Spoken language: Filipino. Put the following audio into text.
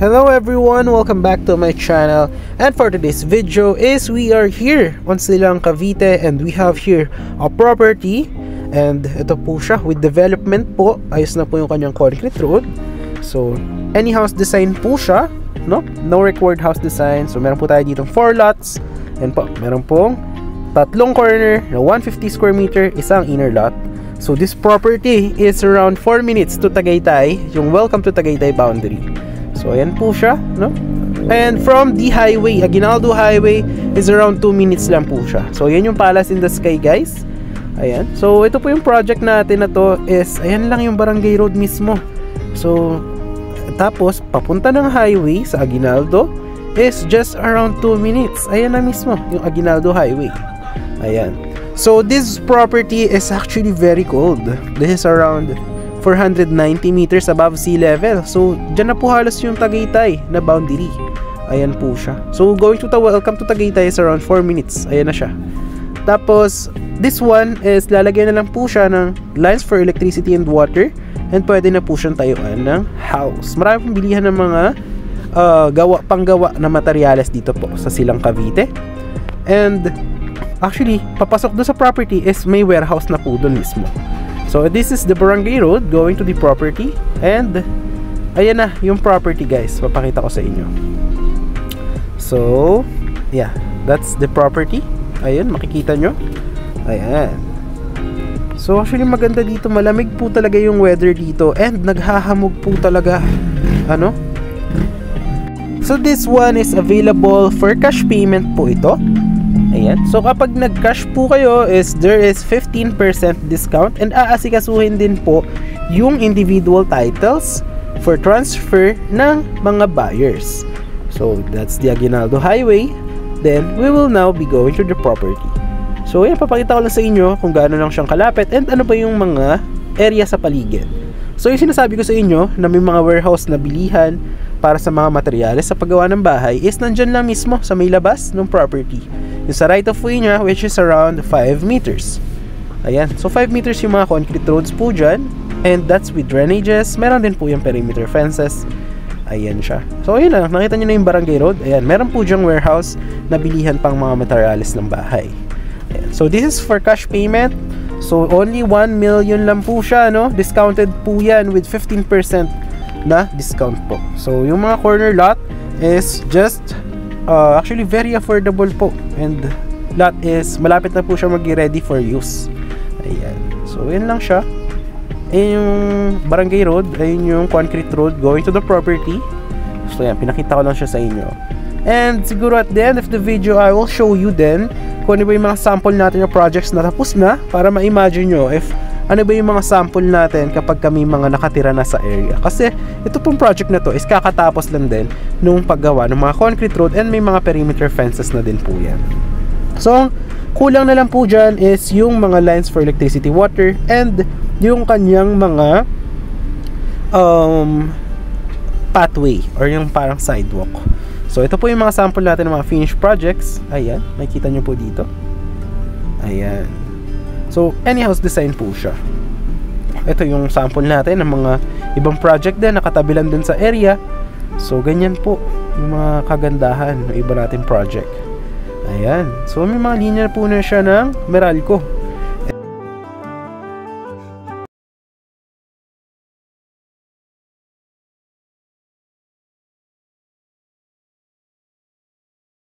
Hello everyone, welcome back to my channel, and for today's video is we are here on Silang Cavite and we have here a property, and ito po siya with development po. Ayos na po yung kanyang concrete road. So any house design po siya, no required house design. So meron po tayo ditong 4 lots, and po meron pong tatlong corner na 150 square meter, isang inner lot. So this property is around 4 minutes to Tagaytay, yung welcome to Tagaytay boundary. So ayan po siya, no? And from the highway, Aguinaldo Highway is around 2 minutes lang po siya. So ayan yung Palace in the Sky, guys. Ayan. So ito po yung project natin na to is, ayan lang yung Barangay Road mismo. So tapos papunta ng highway sa Aguinaldo is just around 2 minutes. Ayan na mismo yung Aguinaldo Highway. Ayan. So this property is actually very cold. This is around 490 meters above sea level. So dyan na po halos yung Tagaytay na boundary. Ayan po siya. So going to welcome to Tagaytay is around 4 minutes. Ayan na siya. Tapos this one is lalagyan na lang po siya ng lines for electricity and water, and pwede na po siyang tayuan ng house. Marami pong bilihan ng mga panggawa na materyales dito po sa Silang Cavite. And actually papasok doon sa property is may warehouse na po doon mismo. So this is the Barangay Road going to the property, and ayan na yung property, guys. Papakita ko sa inyo. So yeah, that's the property. Ayun, makikita nyo. Ayan. So actually maganda dito, malamig po talaga yung weather dito, and naghahamog po talaga. Ano? So this one is available for cash payment po ito. Ayan. So kapag nag-cash po kayo is there is 15% discount, and aasikasuhin din po yung individual titles for transfer ng mga buyers. So that's the Aguinaldo Highway. Then we will now be going to the property. So ayan, papakita ko lang sa inyo kung gaano lang siyang kalapit and ano ba yung mga area sa paligid. So yung sinasabi ko sa inyo na may mga warehouse na bilihan para sa mga materyales sa paggawa ng bahay is nandyan lang mismo sa may labas ng property. Yung sa right of way niya, which is around 5 meters. Ayan. So 5 meters yung mga concrete roads po dyan. And that's with drainages. Meron din po yung perimeter fences. Ayan siya. So ayun na. Nakita nyo na yung Barangay Road. Ayan. Meron po dyang warehouse na bilihan pang mga materyales ng bahay. Ayan. So this is for cash payment. So only 1 million lang po siya, no? Discounted po yan with 15% na discount po. So yung mga corner lot is just actually very affordable po, and lot is malapit na po siya mag-ready for use. Ayan. So yun lang siya. Ayun yung Barangay Road, ayun yung concrete road going to the property. So yan, pinakita ko lang siya sa inyo. And siguro at the end of the video I will show you then kung ano ba yung mga sample natin na projects na tapos na, para ma-imagine nyo if ano ba yung mga sample natin kapag kami mga nakatira na sa area. Kasi ito pong project na to is kakatapos lang din nung paggawa ng mga concrete road, and may mga perimeter fences na din po yan. So kulang na lang po dyan is yung mga lines for electricity, water, and yung kanyang mga pathway or yung parang sidewalk. So ito po yung mga sample natin ng mga finished projects. Ayan, makikita nyo po dito. Ayan. So, any house design po siya. Ito yung sample natin ng mga ibang project din, nakatabi lang dun sa area. So, ganyan po yung mga kagandahan ng iba natin project. Ayan. So, may mga linya po na siya ng Meralco.